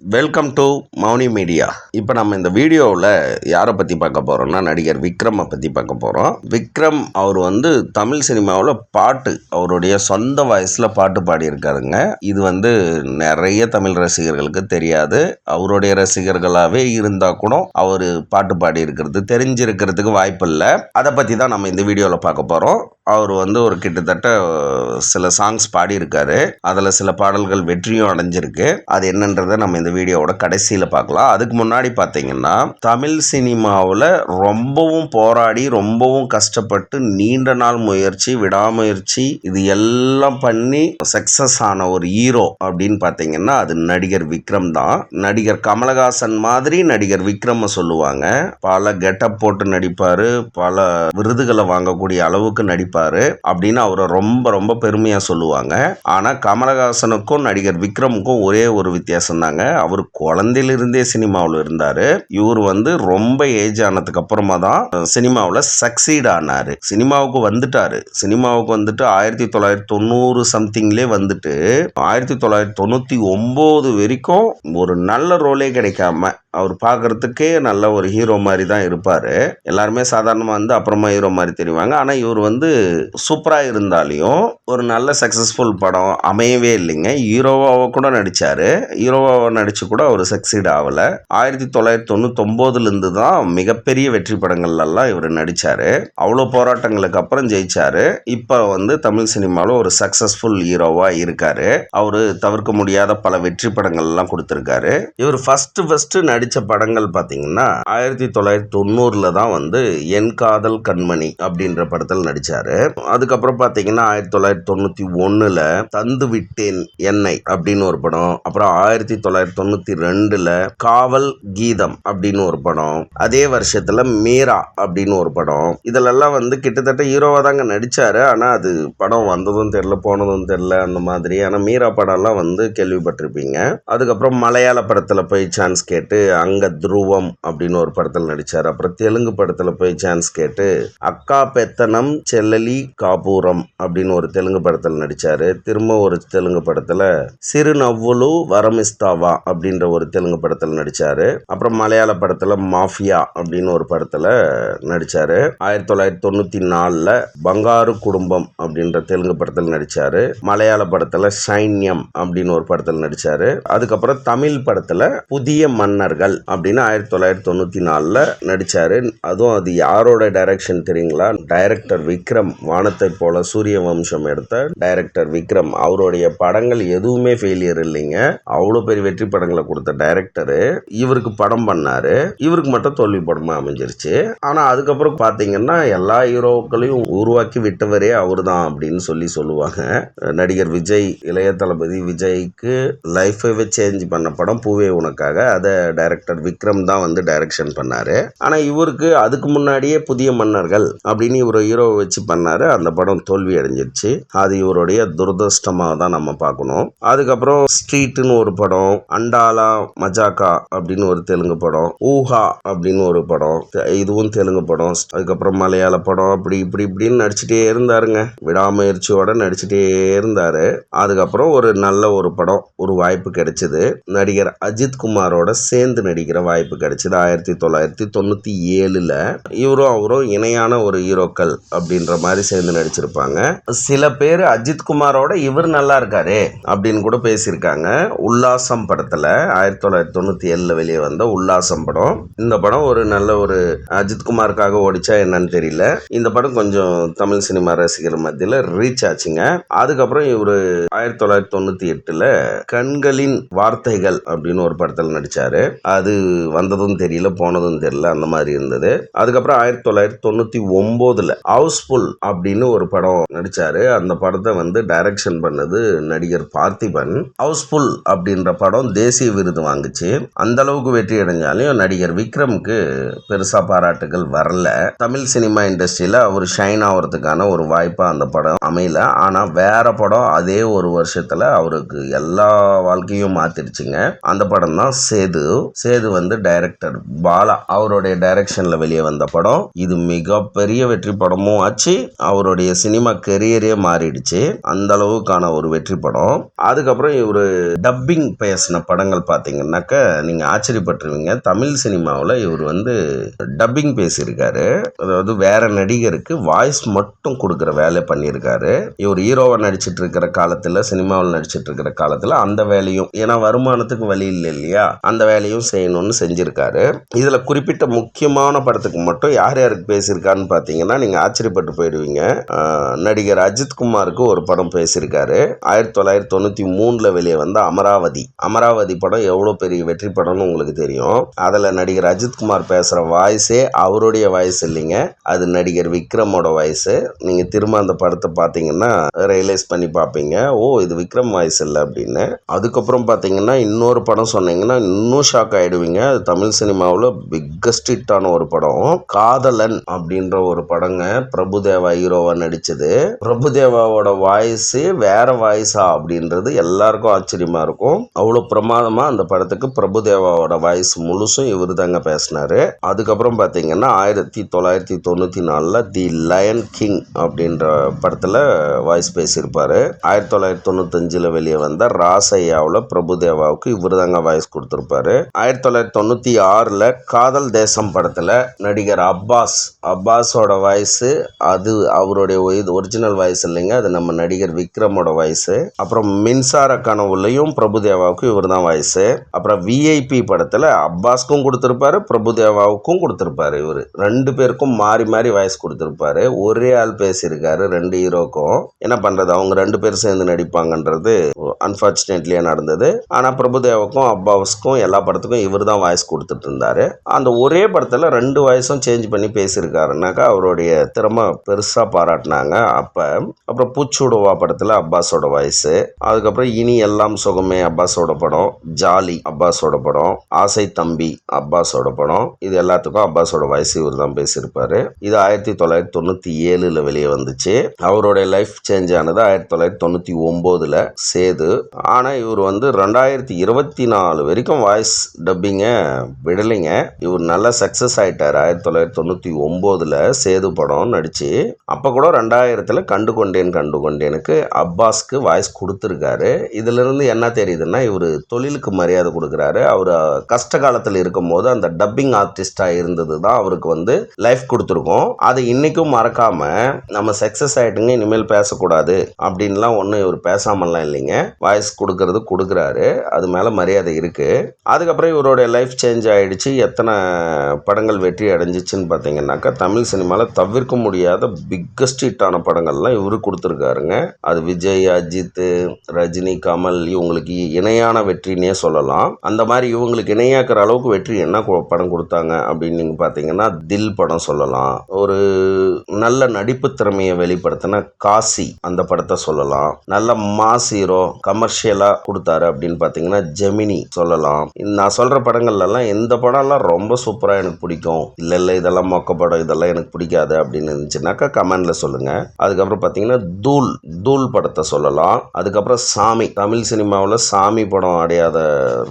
Welcome to Mouni media. இப்போ நம்ம இந்த வீடியோவில் யாரை பற்றி பார்க்க போகிறோம்னா நடிகர் விக்ரமை பற்றி பார்க்க போகிறோம். விக்ரம் அவர் தமிழ் சினிமாவில் பாட்டு அவருடைய சொந்த வாய்ஸில் பாட்டு பாடியிருக்காருங்க. இது நிறைய தமிழ் ரசிகர்களுக்கு தெரியாது. அவருடைய ரசிகர்களாகவே இருந்தால் கூட அவர் பாட்டு பாடியிருக்கிறது தெரிஞ்சிருக்கிறதுக்கு வாய்ப்பு இல்லை. அதை பற்றி தான் நம்ம இந்த வீடியோவில் பார்க்க போகிறோம். அவர் ஒரு கிட்டத்தட்ட சில சாங்ஸ் பாடியிருக்காரு. அதில் சில பாடல்கள் வெற்றியும் அடைஞ்சிருக்கு. அது என்னன்றதை நம்ம இந்த வீடியோவோட கடைசியில் பார்க்கலாம். அதுக்கு முன்னாடி பார்த்தீங்கன்னா தமிழ் சினிமாவில் ரொம்பவும் போராடி ரொம்பவும் கஷ்டப்பட்டு நீண்ட நாள் முயற்சி விடாமுயற்சி இது எல்லாம் பண்ணி சக்சஸ் ஆன ஒரு ஹீரோ அப்படின்னு பார்த்தீங்கன்னா அது நடிகர் விக்ரம் தான். நடிகர் கமலஹாசன் மாதிரி நடிகர் விக்ரம் சொல்லுவாங்க. பல கெட்டப் போட்டு நடிப்பார், பல விருதுகளை வாங்கக்கூடிய அளவுக்கு நடிப்பார் அப்படின்னு அவரை ரொம்ப ரொம்ப பெருமையா சொல்லுவாங்க. ஆனா கமலஹாசனுக்கும் நடிகர் விக்ரமுக்கும் ஒரே ஒரு வித்தியாசம் தாங்க. அவர் குழந்தையிலிருந்தே சினிமாவில் இருந்தாரு. இவர் ரொம்ப ஏஜ் ஆனதுக்கு அப்புறமா தான் சினிமாவில் சக்சீட் ஆனாரு. சினிமாவுக்கு வந்துட்டாரு. சினிமாவுக்கு 1990 சம்திங்லேயே 1999 வரைக்கும் ஒரு நல்ல ரோலே கிடைக்காம அவர் பார்க்கறதுக்கே நல்ல ஒரு ஹீரோ மாதிரி தான் இருப்பார். எல்லாருமே சாதாரணமாக அப்புறமா ஹீரோ மாதிரி தெரிவாங்க. ஆனால் இவர் சூப்பராக இருந்தாலையும் ஒரு நல்ல சக்ஸஸ்ஃபுல் படம் அமையவே இல்லைங்க. ஹீரோவாக கூட நடித்தார். ஹீரோவாக நடித்து கூட அவர் சக்சீட் ஆகலை. 1999 தான் மிகப்பெரிய வெற்றி படங்கள்லாம் இவர் நடித்தார். அவ்வளோ போராட்டங்களுக்கு அப்புறம் ஜெயிச்சார். இப்போ தமிழ் சினிமாவில் ஒரு சக்ஸஸ்ஃபுல் ஹீரோவாக இருக்கார். அவர் தவிர்க்க முடியாத பல வெற்றி படங்கள்லாம் கொடுத்துருக்காரு. இவர் ஃபஸ்ட்டு நடித்த படங்கள் பார்த்தீங்கன்னா 1990 தான் என் காதல் கண்மணி அப்படின்ற படத்தில் நடிச்சாரு. அதுக்கப்புறம் பார்த்தீங்கன்னா 1991 தந்து விட்டேன் என்னை அப்படின்னு ஒரு படம். அப்புறம் 1992 காவல் கீதம் அப்படின்னு ஒரு படம். அதே வருஷத்துல மீரா அப்படின்னு ஒரு படம். இதெல்லாம் கிட்டத்தட்ட ஹீரோவா தாங்க நடிச்சாரு. ஆனா அது படம் வந்ததும் தெரியல போனதும் தெரியல அந்த மாதிரி. ஆனா மீரா படம்லாம் கேள்விப்பட்டிருப்பீங்க. அதுக்கப்புறம் மலையாள படத்துல போய் சான்ஸ் கேட்டு அங்க துருவம் அப்படின்னு ஒரு படத்தில் நடிச்சார். அப்புறம் தெலுங்கு படத்துல போய் சான்ஸ் கேட்டு அக்கா பெத்தனம் செல்லலி காபூரம் அப்படின்னு ஒரு தெலுங்கு படத்தில் நடிச்சாரு. திரும்ப ஒரு தெலுங்கு படத்துல சிறு நவ்வுலு வரமிஸ்தாவா அப்படின்ற ஒரு தெலுங்கு படத்தில் நடிச்சாரு. அப்புறம் மலையாள படத்துல மாஃபியா அப்படின்னு ஒரு படத்துல நடிச்சாரு. 1994 பங்காரு குடும்பம் அப்படின்ற தெலுங்கு படத்தில் நடிச்சாரு. மலையாள படத்துல சைன்யம் அப்படின்னு ஒரு படத்தில் நடிச்சாரு. அதுக்கப்புறம் தமிழ் படத்துல புதிய மன்னர்கள் அப்படின்னு 1994 நடிச்சாரு. அதுவும் அது யாரோட டைரக்ஷன் தெரியுங்களா? டைரக்டர் விக்ரம். வானத்தை போல சூரிய வம்சம் எடுத்த டைரக்டர் விக்ரம். அவருடைய படங்கள் எதுவுமே ஃபெயிலியர் இல்லைங்க. அவ்வளோ பெரிய வெற்றி படங்களை கொடுத்த டைரக்டரு இவருக்கு படம் பண்ணாரு. இவருக்கு மட்டும் தோல்வி படமா அமைஞ்சிருச்சு. ஆனா அதுக்கப்புறம் பாத்தீங்கன்னா எல்லா ஹீரோக்களையும் உருவாக்கி விட்டவரே அவரு தான் அப்படின்னு சொல்லுவாங்க. நடிகர் விஜய், இளைய தளபதி விஜய்க்கு லைஃபவே சேஞ்ச் பண்ண படம் பூவே உனக்காக. அதை டைரக்டர் விக்ரம் தான் டைரக்ஷன் பண்ணாரு. ஆனா இவருக்கு அதுக்கு முன்னாடியே புதிய மன்னர்கள் அப்படின்னு இவர் ஹீரோவை வச்சு பண்ணாரு. அந்த படம் தோல்வி அடைஞ்சிருச்சு. அது இவருடைய துரதிருஷ்டமாக தான் நம்ம பார்க்கணும். அதுக்கப்புறம் ஸ்ட்ரீட்னு ஒரு படம், அண்டாலா மஜாக்கா அப்படின்னு ஒரு தெலுங்கு படம், ஊஹா அப்படின்னு ஒரு படம், இதுவும் தெலுங்கு படம். அதுக்கப்புறம் மலையாள படம், அப்படி இப்படின்னு நடிச்சுட்டே இருந்தாருங்க. விடாமுயற்சியோட நடிச்சுட்டே இருந்தாரு. அதுக்கப்புறம் ஒரு நல்ல ஒரு படம், ஒரு வாய்ப்பு கிடைச்சது. நடிகர் அஜித் குமாரோட சேர்ந்து நடிக்கிற வாய்ப்பு கிடைச்சது 1997. இவரும் அவரும் இணையான ஒரு ஹீரோக்கள் அப்படின்ற மாதிரி சேர்ந்து நடிச்சிருப்பாங்க. சில பேர் அஜித் குமாரோட இவர் நல்லா இருக்காரு அப்படின்னு கூட பேசியிருக்காங்க. உல்லாசம் படத்துல 1997 வெளியே வந்த உல்லாசம் படம். இந்த படம் ஒரு நல்ல ஒரு அஜித் குமாருக்காக ஓடிச்சா என்னன்னு தெரியல. இந்த படம் கொஞ்சம் தமிழ் சினிமா ரசிகர் மத்தியில் ரீச் ஆச்சுங்க. அதுக்கப்புறம் இவரு 1998 கண்களின் வார்த்தைகள் அப்படின்னு ஒரு படத்தில் நடிச்சாரு. அது வந்ததும் தெரியல போனதும் தெரியல அந்த மாதிரி இருந்தது. அதுக்கப்புறம் 1999 ஹவுஸ்ஃபுல் அப்படின்னு ஒரு படம் நடிச்சாரு. அந்த படத்தை டைரக்ஷன் பண்ணது நடிகர் பார்த்திபன். ஹவுஸ்ஃபுல் அப்படின்ற படம் தேசிய விருது வாங்குச்சு. அந்த அளவுக்கு வெற்றி அடைஞ்சாலும் நடிகர் விக்ரமுக்கு பெருசா பாராட்டுகள் வரல. தமிழ் சினிமா இண்டஸ்ட்ரியில அவர் ஷைன் ஆகிறதுக்கான ஒரு வாய்ப்பா அந்த படம் அமையல. ஆனா வேற படம் அதே ஒரு வருஷத்துல அவருக்கு எல்லா வாழ்க்கையும் மாத்திருச்சுங்க. அந்த படம் தான் சேது. சேது வந்து டைரக்டர் பாலா அவருடைய டைரக்ஷன்ல வெளியே வந்த படம். இது மிகப்பெரிய வெற்றி படமும் ஆச்சு. அவருடைய சினிமா கெரியரே மாறிடுச்சு. அந்த அளவுக்கான ஒரு வெற்றி படம். அதுக்கப்புறம் இவரு டப்பிங் பேசின படங்கள் பார்த்தீங்கன்னாக்க நீங்க ஆச்சரியப்பட்டுருவீங்க. தமிழ் சினிமாவில் இவர் வந்து டப்பிங் பேசியிருக்காரு. அதாவது வேற நடிகருக்கு வாய்ஸ் மட்டும் கொடுக்குற வேலை பண்ணியிருக்காரு. இவர் ஹீரோவை நடிச்சிட்டு இருக்கிற காலத்தில், சினிமாவில் நடிச்சிட்டு இருக்கிற காலத்தில் அந்த வேலையும், ஏன்னா வருமானத்துக்கு வழி இல்லை இல்லையா, அந்த வேலையும் செய்யணும்னு செஞ்சிருக்காரு. இதில் குறிப்பிட்ட முக்கியமான படத்துக்கு மட்டும் யார் யாருக்கு பேசியிருக்காருன்னு பார்த்தீங்கன்னா நீங்கள் ஆச்சரியப்பட்டு போயிடுவீங்க. நடிகர் அஜித்குமாருக்கு ஒரு படம் பேசியிருக்காரு. 1993 வெளியே வந்த அமராவதி படம் எவ்வளோ பெரிய வெற்றி படம்னு உங்களுக்கு தெரியும். அதில் நடிகர் அஜித்குமார் பேசுகிற வாய்ஸே அவருடைய வாய்ஸ் இல்லைங்க, அது நடிகர் விக்ரமோட வாய்ஸு. நீங்கள் திரும்ப அந்த படத்தை பார்த்தீங்கன்னா ரியலைஸ் பண்ணி பார்ப்பீங்க, ஓ இது விக்ரம் வாய்ஸ் இல்லை அப்படின்னு. அதுக்கப்புறம் பார்த்தீங்கன்னா இன்னொரு படம் சொன்னீங்கன்னா இன்னும் ஷாக் ஆகிடுவீங்க. அது தமிழ் சினிமாவில் பிக்கஸ்ட் ஹிட்டான ஒரு படம், காதலன் அப்படின்ற ஒரு படங்க. பிரபுதேவா ஹீரோவா நடிச்சது. பிரபுதேவாவோட வாய்ஸு வேற வாய்ஸா அப்படின்றது எல்லாருக்கும் ஆச்சரியமா இருக்கும். அவ்வளோ பிரமாதமா அந்த படத்துக்கு பிரபுதேவாவோட வாய்ஸ் முழுசும் இவர் தாங்க பேசினாரு. அதுக்கப்புறம் பார்த்தீங்கன்னா 1994 தி லயன் கிங் அப்படின்ற படத்தில் வாய்ஸ் பேசியிருப்பாரு. 1995 வெளியே வந்த ராசையாவில் பிரபுதேவாவுக்கு இவர் தாங்க வாய்ஸ் கொடுத்துருப்பாரு. 1996 காதல் தேசம் படத்தில் நடிகர் அப்பாஸோட வாய்ஸு, அது அவருடைய ஒரிஜினல் வாய்ஸ் இல்லைங்க, அது நம்ம நடிகர் விக்ரமோட வாய்ஸு. அப்புறம் மின்சார கனவுலையும் பிரபுதேவாவுக்கு இவர் தான் வாய்ஸு. அப்புறம் விஐபி படத்தில் அப்பாஸ்க்கும் கொடுத்துருப்பாரு, பிரபுதேவாவுக்கும் கொடுத்துருப்பாரு. இவர் ரெண்டு பேருக்கும் மாறி மாறி வாய்ஸ் கொடுத்துருப்பாரு. ஒரே ஆள் பேசியிருக்காரு ரெண்டு ஹீரோக்கும். என்ன பண்ணுறது, அவங்க ரெண்டு பேரும் சேர்ந்து நடிப்பாங்கன்றது அன்ஃபார்ச்சுனேட்லியே நடந்தது. ஆனால் பிரபுதேவாவுக்கும் அப்பாஸ்க்கும் எல்லா படத்துக்கும் இவர் தான் வாய்ஸ் கொடுத்துட்டு இருந்தாரு. அந்த ஒரே படத்தில் ரெண்டு வாய்ஸும் சேஞ்ச் பண்ணி பேசியிருக்காருனாக்கா அவருடைய திறமை பெருசாக பாராட்டினாங்க. அப்புறம் பூச்சூடுவா படத்தில் அப்பாஸோட வாய்ஸு. அதுக்கப்புறம் இனி எல்லாம் சுகமே அப்பாஸோட படம், ஜாலி அப்பாஸோட படம், ஆசை தம்பி அப்பாஸோட படம், இது எல்லாத்துக்கும் அப்பாஸோட வாய்ஸ் இவர் தான் பேசியிருப்பாரு. இது 1997 வெளியே வந்துச்சு. அவருடைய லைஃப் சேஞ்ச் ஆனது 1999 சேது. ஆனால் இவர் வந்து 2024 வரைக்கும் வாய்ஸ் டப்பிங்க விடலைங்க. இவர் நல்லா சக்ஸஸ் ஆயிட்டார். 1999 சேது படம் நடிச்சு, அப்போ கூட 2000 கண்டு கொண்டேனுக்கு அப்பாஸ்க்கு வாய்ஸ் கொடுத்துருக்காரு. இதுல இருந்து என்ன தெரியுதுன்னா இவர் தொழிலுக்கு மரியாதை கொடுக்குறாரு. அவர் கஷ்ட காலத்தில் இருக்கும் போது அந்த டப்பிங் ஆர்டிஸ்டா இருந்தது தான் அவருக்கு வந்து லைஃப் கொடுத்துருக்கோம். அது இன்னைக்கும் மறக்காம நம்ம சக்சஸ் ஆயிட்டுங்க இனிமேல் பேசக்கூடாது அப்படின்லாம் ஒன்றும் இவர் பேசாமலாம் இல்லைங்க, வாய்ஸ் கொடுக்குறாரு. அது மேல மரியாதை இருக்கு. அதுக்கப்புறம் இவருடைய லைஃப் சேஞ்ச் ஆயிடுச்சு. எத்தனை படங்கள் வெற்றி அடைஞ்சிச்சுன்னு பார்த்தீங்கன்னாக்கா தமிழ் சினிமாவில் தவிர்க்க முடியாத பிக்கஸ்ட் ஹிட்டான படங்கள்லாம் இவரு கொடுத்துருக்காருங்க. அது விஜய், அஜித், ரஜினி, கமல் இவங்களுக்கு இணையான வெற்றினே சொல்லலாம். அந்த மாதிரி இவங்களுக்கு இணையாக்குற அளவுக்கு வெற்றி என்ன படம் கொடுத்தாங்க அப்படின்னு நீங்க பார்த்தீங்கன்னா தில் படம் சொல்லலாம். ஒரு நல்ல நடிப்பு திறமையை வெளிப்படுத்தின காசி அந்த படத்தை சொல்லலாம். நல்ல மாஸ் ஹீரோ கமர்ஷியலா கொடுத்தாரு அப்படின்னு பார்த்தீங்கன்னா ஜெமினி சொல்லலாம். நான் சொல்ற படங்கள்லாம் எந்த படம்லாம் ரொம்ப சூப்பரா எனக்கு பிடிக்கும், இல்லை இதெல்லாம் மொக்க படம், இதெல்லாம் எனக்கு பிடிக்காது அப்படின்னு இருந்துச்சுனாக்கா கமெண்ட்ல சொல்லுங்க. அதுக்கப்புறம் பார்த்தீங்கன்னா தூள் படத்தை சொல்லலாம். அதுக்கப்புறம் சாமி, தமிழ் சினிமாவில் சாமி படம் அடையாத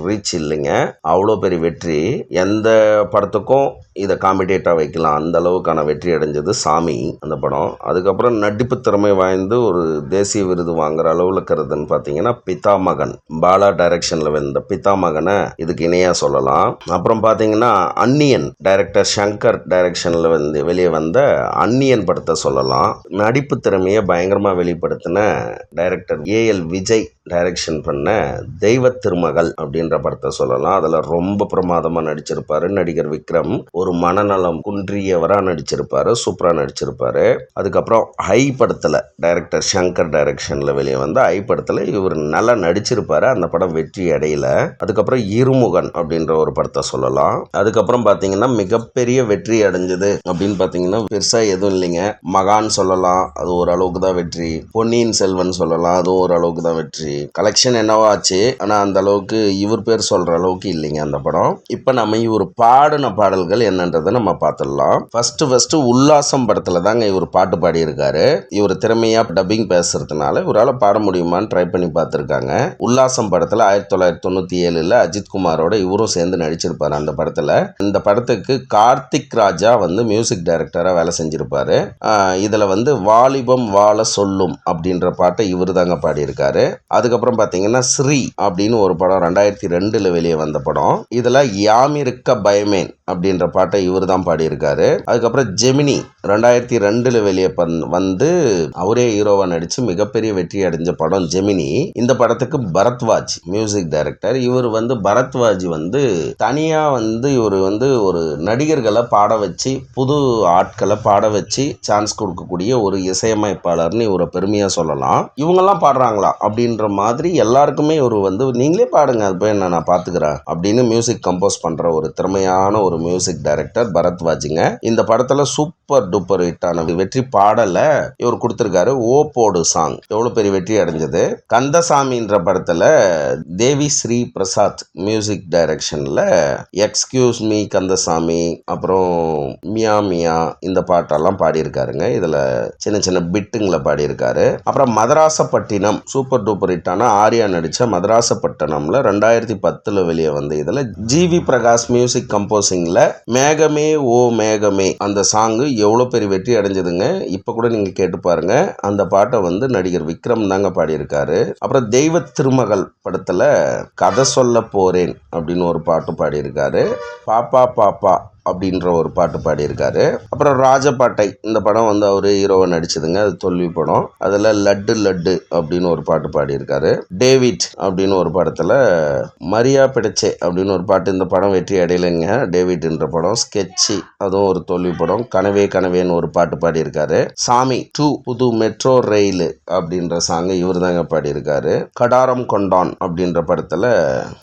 ரீச் இல்லைங்க, அவ்வளோ பெரிய வெற்றி. எந்த படத்துக்கும் இதை காம்படேட்டாக வைக்கலாம், அந்த அளவுக்கான வெற்றி அடைஞ்சது சாமி அந்த படம். அதுக்கப்புறம் நடிப்பு திறமை வாய்ந்து ஒரு தேசிய விருது வாங்குற அளவில் இருக்கிறதுன்னு பார்த்தீங்கன்னா பிதாமகன், பாலா டைரக்ஷனில் வந்த பிதாமகனை இதுக்கு இணையாக சொல்லலாம். அப்புறம் பார்த்தீங்கன்னா அன்னியன், டைரக்டர் சங்கர் டைரக்ஷனில் வெளியே வந்த அன்னியன் படத்தை சொல்லலாம். நடிப்பு திறமையை பயங்கரமாக வெளிப்படுத்தின டைரக்டர் ஏஎல் விஜய் டைரக்ஷன் பண்ண தெய்வ திருமகள் அப்படின்ற படத்தை சொல்லலாம். அதில் ரொம்ப பிரமாதமாக நடிச்சிருப்பாரு நடிகர் விக்ரம். ஒரு மனநலம் குன்றியவராக நடிச்சிருப்பாரு, சூப்பராக நடிச்சிருப்பாரு. அதுக்கப்புறம் ஐ படத்தில் டைரக்டர் சங்கர் டைரக்ஷனில் வெளியே வந்த ஐ படத்தில் இவர் நல்லா நடிச்சிருப்பாரு. அந்த படம் வெற்றி அடையல. அதுக்கப்புறம் இருமுகன் அப்படின்ற ஒரு படத்தை சொல்லலாம். அதுக்கப்புறம் பார்த்தீங்கன்னா மிகப்பெரிய வெற்றி அடைஞ்சது அப்படின்னு பார்த்தீங்கன்னா பெருசாக எதுவும் இல்லைங்க. மகான் சொல்லலாம், அது ஓரளவுக்கு தான் வெற்றி. பொன்னியின் செல்வன் சொல்லலாம், அதுவும் ஓரளவுக்கு தான் வெற்றி. கலெக்ஷன் என்னவோ ஆச்சு. ஆனா அந்த அளவுக்கு இவர் பேர் சொல்ற அளவுக்கு இல்லைங்க அந்த படம். இப்ப நம்ம இவர் பாடின பாடல்கள் என்னன்றதை நம்ம பார்த்துடலாம். ஃபர்ஸ்ட் உல்லாசம் படத்துல தாங்க இவர் பாட்டு பாடி இருக்காரு. இவர் திறமையா டப்பிங் பேசுறதுனால இவரால் பாட முடியுமான்னு ட்ரை பண்ணி பார்த்துருக்காங்க. உல்லாசம் படத்துல 1997 அஜித் குமாரோட இவரும் சேர்ந்து நடிச்சிருப்பாரு. அந்த படத்துல இந்த படத்துக்கு கார்த்திக் ராஜா வந்து மியூசிக் டைரக்டரா வேலை செஞ்சிருப்பாரு. இதுல வந்து வாலிபம் வாழ சொல்லும் அப்படின்ற பாட்டை இவரு தாங்க பாடியிருக்காரு. அதுக்கப்புறம் பாத்தீங்கன்னா ஸ்ரீ அப்படின்னு ஒரு படம் 2002 வெளியே வந்த படம். இதுல யாமிருக்க பயமேன் அப்படின்ற பாட்டை இவர் தான் பாடியிருக்காரு. அதுக்கப்புறம் ஜெமினி 2002 வெளியே வந்து அவரே ஹீரோவா நடிச்சு மிகப்பெரிய வெற்றி அடைஞ்ச படம் ஜெமினி. இந்த படத்துக்கு பரத்வாஜ் மியூசிக் டைரக்டர். இவர் வந்து பரத்வாஜ் வந்து தனியா வந்து இவர் வந்து ஒரு நடிகர்களை பாட வச்சு புது ஆட்களை பாட வச்சு சான்ஸ் கொடுக்கக்கூடிய ஒரு இசையமைப்பாளர்னு இவரை பெருமையா சொல்லலாம். இவங்கெல்லாம் பாடுறாங்களா அப்படின்ற மாதிரி எல்லாருக்குமே இவர் வந்து நீங்களே பாடுங்க, அது போய் என்ன நான் பாத்துக்கிறேன் அப்படின்னு மியூசிக் கம்போஸ் பண்ற ஒரு திறமையான ஒரு மியூசிக் டைரக்டர் பரத்வாஜுங்க. இந்த படத்துல சூப்பர் டூப்பர் ஹிட்டான வெற்றி பாடல இவர் கொடுத்திருக்காரு. ஓ போடு சாங் எவ்வளவு பெரிய வெற்றி அடைஞ்சது. கந்தசாமின்ற படத்துல தேவி ஸ்ரீ பிரசாத் மியூசிக் டைரக்ஷன்ல எக்ஸ்கியூஸ் மீ கந்தசாமி, அப்புறம் மியா மியா இந்த பாட்டெல்லாம் பாடியிருக்காருங்க. இதுல சின்ன சின்ன பிட்டுங்களை பாடியிருக்காரு. அப்புறம் மதராசப்பட்டினம் சூப்பர் டூப்பர் ஹிட்டான ஆர்யா நடிச்ச மதராசப்பட்டினம்ல 2010 வெளியே வந்து இதுல ஜிவி பிரகாஷ் மியூசிக் கம்போசிங்ல மேகமே ஓ மேகமே அந்த சாங் எவ்வளவு பெரிய வெற்றி அடைஞ்சதுங்க. இப்ப கூட நீங்க கேட்டு பாருங்க. அந்த பாட்டை வந்து நடிகர் விக்ரம் தாங்க பாடியிருக்காரு. அப்புறம் தெய்வ திருமகள் படத்துல கதை சொல்ல போறேன் அப்படின்னு ஒரு பாட்டு பாடியிருக்காரு. பாப்பா பாப்பா அப்படின்ற ஒரு பாட்டு பாடியிருக்காரு. அப்புறம் ராஜபாட்டை இந்த படம் வந்து அவரு ஹீரோவை நடிச்சதுங்க. அது தோல்வி படம். அதுல லட்டு லட்டு அப்படின்னு ஒரு பாட்டு பாடியிருக்காரு. டேவிட் அப்படின்னு ஒரு படத்துல மரியா பிடிச்சே அப்படின்னு ஒரு பாட்டு. இந்த படம் வெற்றி அடையலைங்க. டேவிட்ன்ற படம் ஸ்கெட்சி, அதுவும் ஒரு தோல்வி படம். கனவே கனவேன்னு ஒரு பாட்டு பாடியிருக்காரு. சாமி 2 புது மெட்ரோ ரயில் அப்படின்ற சாங் இவர் தாங்க பாடியிருக்காரு. கடாரம் கொண்டான் அப்படின்ற படத்துல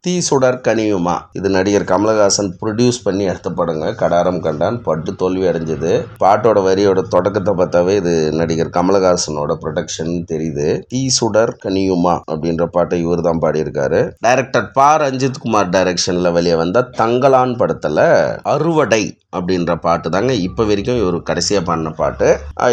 தீ சுடர் கனியுமா இது நடிகர் கமலஹாசன் ப்ரொடியூஸ் பண்ணி எடுத்த படங்க. கடாரம் கண்டான் பட்டு தோல்வி அடைஞ்சது. பாட்டோட வரியோட தொடக்கத்தை பார்த்தாவே இது நடிகர் கமலஹாசனோட ப்ரொடக்ஷன் தெரியுது. தீ சுடர் கனியுமா அப்படின்ற பாட்டை இவர் தான் பாடியிருக்காரு. டைரக்டர் பா ரஞ்சித் குமார் டைரக்ஷன்ல வெளியே வந்த தங்கலான் படத்துல அறுவடை அப்படின்ற பாட்டு தாங்க இப்ப வரைக்கும் இவர் கடைசியா பாடின பாட்டு.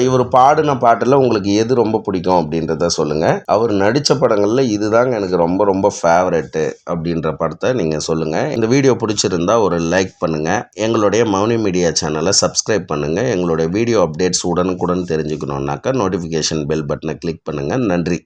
இவர் பாடின பாட்டுல உங்களுக்கு எது ரொம்ப பிடிக்கும் அப்படின்றத சொல்லுங்க. அவர் நடிச்ச படங்கள்ல இதுதாங்க எனக்கு ரொம்ப ரொம்ப ஃபேவரட் அப்படின்ற படத்தை நீங்க சொல்லுங்க. இந்த வீடியோ பிடிச்சிருந்தா ஒரு லைக் பண்ணுங்க. எங்களுடைய மௌனி மீடியா சேனலை சப்ஸ்கிரைப் பண்ணுங்க. எங்களுடைய வீடியோ அப்டேட்ஸ் உடனுக்குடன் தெரிஞ்சுக்கணும்னாக்கா நோட்டிஃபிகேஷன் பெல் பட்டனை கிளிக் பண்ணுங்க. நன்றி.